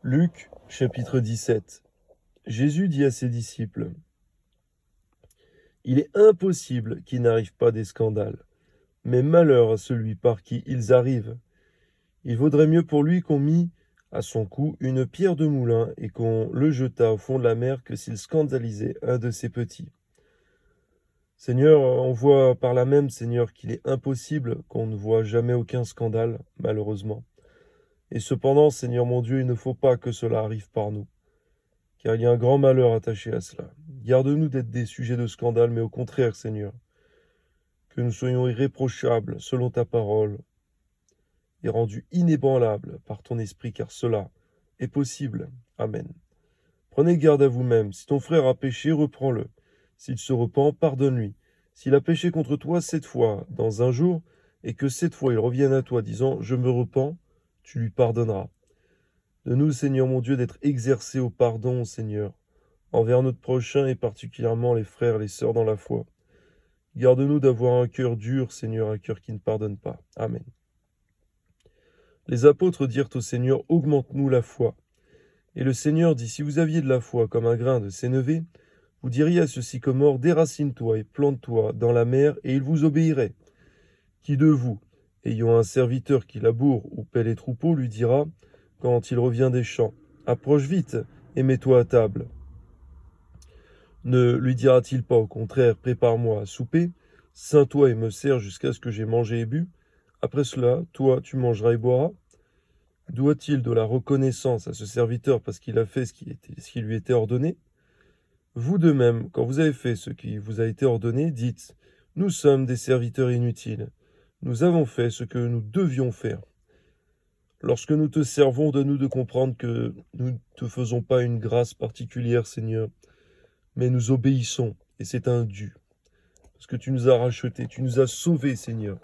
Luc, chapitre 17. Jésus dit à ses disciples: Il est impossible qu'il n'arrive pas des scandales, mais malheur à celui par qui ils arrivent. Il vaudrait mieux pour lui qu'on mît à son cou une pierre de moulin et qu'on le jetât au fond de la mer que s'il scandalisait un de ses petits. Seigneur, on voit par là même, Seigneur, qu'il est impossible qu'on ne voit jamais aucun scandale, malheureusement. Et cependant, Seigneur mon Dieu, il ne faut pas que cela arrive par nous, car il y a un grand malheur attaché à cela. Garde-nous d'être des sujets de scandale, mais au contraire, Seigneur, que nous soyons irréprochables selon ta parole et rendus inébranlables par ton esprit, car cela est possible. Amen. Prenez garde à vous-même. Si ton frère a péché, reprends-le. S'il se repent, pardonne-lui. S'il a péché contre toi 7 fois dans un jour, et que 7 fois il revienne à toi disant « Je me repens », tu lui pardonneras. De nous, Seigneur mon Dieu, d'être exercés au pardon, Seigneur, envers notre prochain et particulièrement les frères et les sœurs dans la foi. Garde-nous d'avoir un cœur dur, Seigneur, un cœur qui ne pardonne pas. Amen. Les apôtres dirent au Seigneur, augmente-nous la foi. Et le Seigneur dit, si vous aviez de la foi comme un grain de sénévé, vous diriez à ce sycomore, déracine-toi et plante-toi dans la mer, et il vous obéirait. Qui de vous, ayant un serviteur qui laboure ou paie les troupeaux, lui dira, quand il revient des champs, approche vite et mets-toi à table. Ne lui dira-t-il pas au contraire, prépare-moi à souper, ceins-toi et me sers jusqu'à ce que j'aie mangé et bu, après cela, toi, tu mangeras et boiras? Doit-il de la reconnaissance à ce serviteur parce qu'il a fait ce qui lui était ordonné? Vous de même, quand vous avez fait ce qui vous a été ordonné, dites, nous sommes des serviteurs inutiles. Nous avons fait ce que nous devions faire. Lorsque nous te servons, donne-nous de comprendre que nous ne te faisons pas une grâce particulière, Seigneur, mais nous obéissons, et c'est un dû. Parce que tu nous as rachetés, tu nous as sauvés, Seigneur.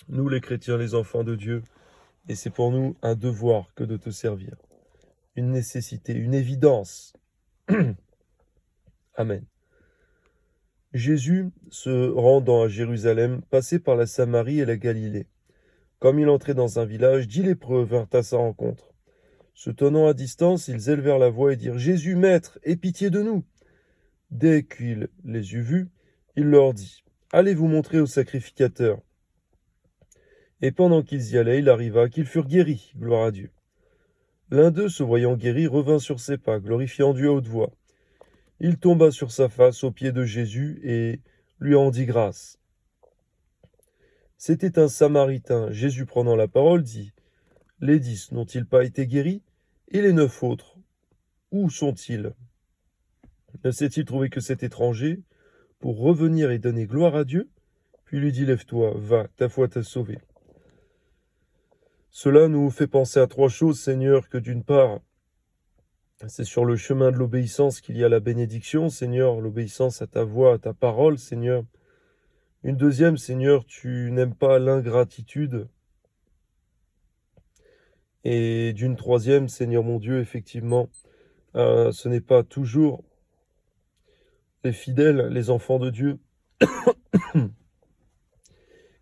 Nous, les chrétiens, les enfants de Dieu, et c'est pour nous un devoir que de te servir. Une nécessité, une évidence. Amen. Jésus, se rendant à Jérusalem, passait par la Samarie et la Galilée. Comme il entrait dans un village, 10 lépreux vinrent à sa rencontre. Se tenant à distance, ils élevèrent la voix et dirent « Jésus, Maître, aie pitié de nous !» Dès qu'il les eut vus, il leur dit « Allez vous montrer au sacrificateur. » Et pendant qu'ils y allaient, il arriva qu'ils furent guéris, gloire à Dieu. L'un d'eux, se voyant guéri, revint sur ses pas, glorifiant Dieu à haute voix. Il tomba sur sa face aux pieds de Jésus et lui rendit grâce. C'était un Samaritain. Jésus, prenant la parole, dit « Les 10 n'ont-ils pas été guéris? Et les 9 autres, où sont-ils? Ne s'est-il trouvé que cet étranger pour revenir et donner gloire à Dieu? » Puis lui dit « Lève-toi, va, ta foi t'a sauvé. » Cela nous fait penser à 3 choses, Seigneur, que d'une part, c'est sur le chemin de l'obéissance qu'il y a la bénédiction, Seigneur, l'obéissance à ta voix, à ta parole, Seigneur. Une deuxième, Seigneur, tu n'aimes pas l'ingratitude. Et d'une troisième, Seigneur mon Dieu, effectivement, ce n'est pas toujours les fidèles, les enfants de Dieu,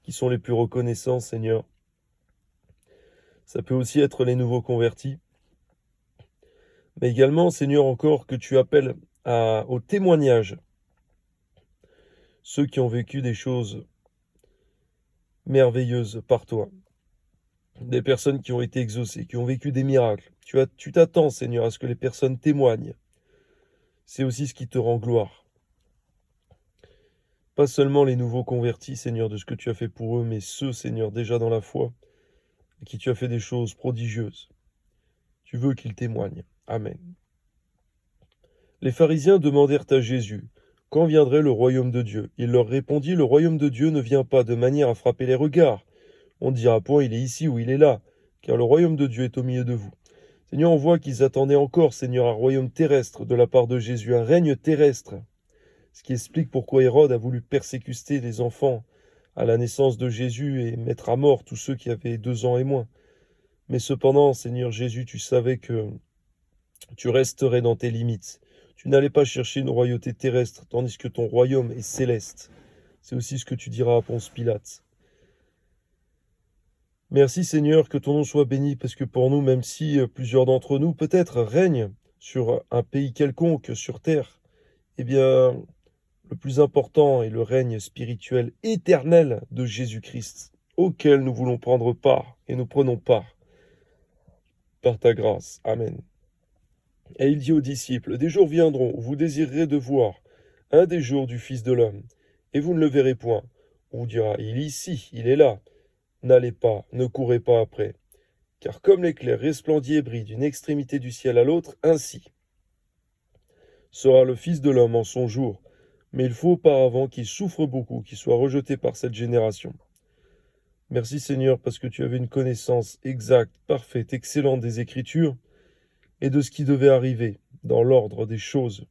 qui sont les plus reconnaissants, Seigneur. Ça peut aussi être les nouveaux convertis. Mais également, Seigneur, encore que tu appelles au témoignage. Ceux qui ont vécu des choses merveilleuses par toi. Des personnes qui ont été exaucées, qui ont vécu des miracles. Tu t'attends, Seigneur, à ce que les personnes témoignent. C'est aussi ce qui te rend gloire. Pas seulement les nouveaux convertis, Seigneur, de ce que tu as fait pour eux, mais ceux, Seigneur, déjà dans la foi, à qui tu as fait des choses prodigieuses. Tu veux qu'ils témoignent. Amen. Les pharisiens demandèrent à Jésus, quand viendrait le royaume de Dieu? Il leur répondit, le royaume de Dieu ne vient pas de manière à frapper les regards. On dira point, il est ici ou il est là, car le royaume de Dieu est au milieu de vous. Seigneur, on voit qu'ils attendaient encore, Seigneur, un royaume terrestre de la part de Jésus, un règne terrestre. Ce qui explique pourquoi Hérode a voulu persécuter les enfants à la naissance de Jésus et mettre à mort tous ceux qui avaient 2 ans et moins. Mais cependant, Seigneur Jésus, tu savais que tu resterais dans tes limites. Tu n'allais pas chercher une royauté terrestre, tandis que ton royaume est céleste. C'est aussi ce que tu diras à Ponce Pilate. Merci Seigneur, que ton nom soit béni, parce que pour nous, même si plusieurs d'entre nous peut-être règnent sur un pays quelconque sur terre, eh bien, le plus important est le règne spirituel éternel de Jésus-Christ, auquel nous voulons prendre part et nous prenons part par ta grâce. Amen. Et il dit aux disciples, des jours viendront où vous désirerez de voir un des jours du Fils de l'homme, et vous ne le verrez point. On vous dira, il est ici, il est là. N'allez pas, ne courez pas après. Car comme l'éclair resplendit et brille d'une extrémité du ciel à l'autre, ainsi sera le Fils de l'homme en son jour. Mais il faut auparavant qu'il souffre beaucoup, qu'il soit rejeté par cette génération. Merci Seigneur, parce que tu avais une connaissance exacte, parfaite, excellente des Écritures et de ce qui devait arriver dans l'ordre des choses.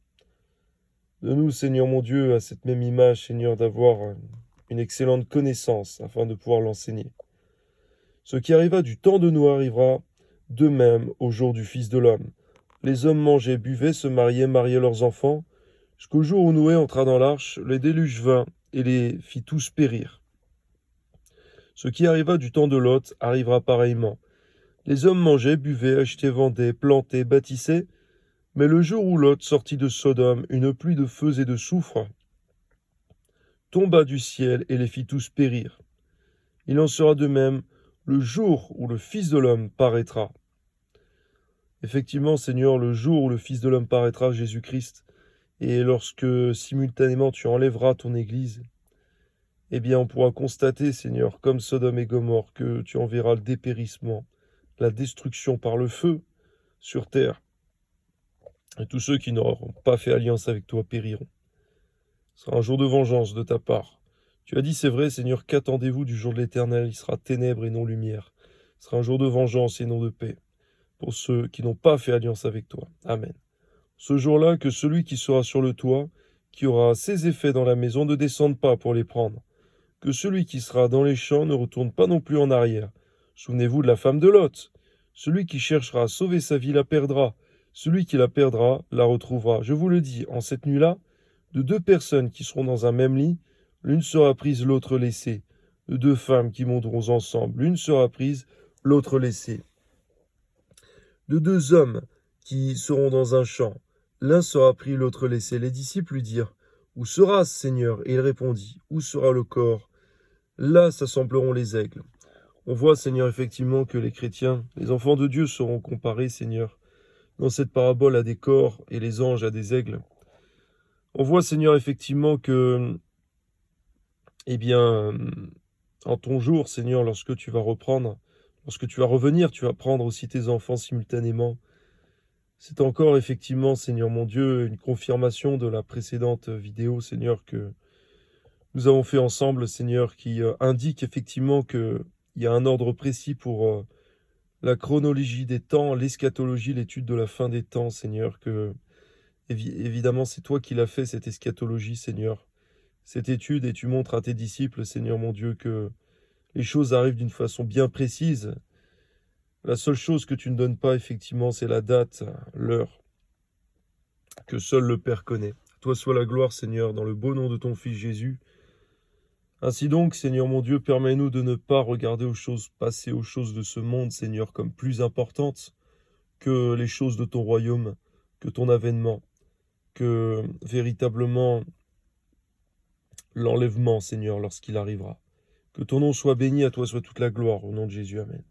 De nous, Seigneur mon Dieu, à cette même image, Seigneur, d'avoir une excellente connaissance afin de pouvoir l'enseigner. Ce qui arriva du temps de Noé arrivera de même au jour du Fils de l'homme. Les hommes mangeaient, buvaient, se mariaient leurs enfants, jusqu'au jour où Noé entra dans l'arche, le déluge vint et les fit tous périr. Ce qui arriva du temps de Lot arrivera pareillement. Les hommes mangeaient, buvaient, achetaient, vendaient, plantaient, bâtissaient, mais le jour où Lot sortit de Sodome, une pluie de feu et de soufre tomba du ciel et les fit tous périr. Il en sera de même le jour où le Fils de l'homme paraîtra. Effectivement, Seigneur, le jour où le Fils de l'homme paraîtra, Jésus-Christ, et lorsque simultanément tu enlèveras ton Église, eh bien on pourra constater, Seigneur, comme Sodome et Gomorrhe, que tu enverras le dépérissement, la destruction par le feu sur terre. Et tous ceux qui n'auront pas fait alliance avec toi périront. Ce sera un jour de vengeance de ta part. Tu as dit, c'est vrai, Seigneur, qu'attendez-vous du jour de l'Éternel? Il sera ténèbres et non lumière. Ce sera un jour de vengeance et non de paix, pour ceux qui n'ont pas fait alliance avec toi. Amen. Ce jour-là, que celui qui sera sur le toit, qui aura ses effets dans la maison, ne descende pas pour les prendre. Que celui qui sera dans les champs ne retourne pas non plus en arrière. Souvenez-vous de la femme de Lot. Celui qui cherchera à sauver sa vie la perdra. Celui qui la perdra la retrouvera. Je vous le dis, en cette nuit-là, de deux personnes qui seront dans un même lit, l'une sera prise, l'autre laissée. De deux femmes qui monteront ensemble, l'une sera prise, l'autre laissée. De deux hommes qui seront dans un champ, l'un sera pris, l'autre laissé. Les disciples lui dirent, où sera-ce, Seigneur? Et il répondit, où sera le corps? Là s'assembleront les aigles. On voit, Seigneur, effectivement que les chrétiens, les enfants de Dieu seront comparés, Seigneur, dans cette parabole à des corps et les anges à des aigles. On voit, Seigneur, effectivement que, eh bien, en ton jour, Seigneur, lorsque tu vas reprendre, lorsque tu vas revenir, tu vas prendre aussi tes enfants simultanément. C'est encore, effectivement, Seigneur mon Dieu, une confirmation de la précédente vidéo, Seigneur, que nous avons fait ensemble, Seigneur, qui indique effectivement qu'il y a un ordre précis pour la chronologie des temps, l'eschatologie, l'étude de la fin des temps, Seigneur, que évidemment c'est toi qui l'as fait, cette eschatologie, Seigneur, cette étude, et tu montres à tes disciples, Seigneur mon Dieu, que les choses arrivent d'une façon bien précise. La seule chose que tu ne donnes pas, effectivement, c'est la date, l'heure, que seul le Père connaît. À toi soit la gloire, Seigneur, dans le beau nom de ton Fils Jésus. Ainsi donc, Seigneur mon Dieu, permets-nous de ne pas regarder aux choses passées, aux choses de ce monde, Seigneur, comme plus importantes que les choses de ton royaume, que ton avènement, que véritablement l'enlèvement, Seigneur, lorsqu'il arrivera. Que ton nom soit béni, à toi soit toute la gloire, au nom de Jésus, Amen.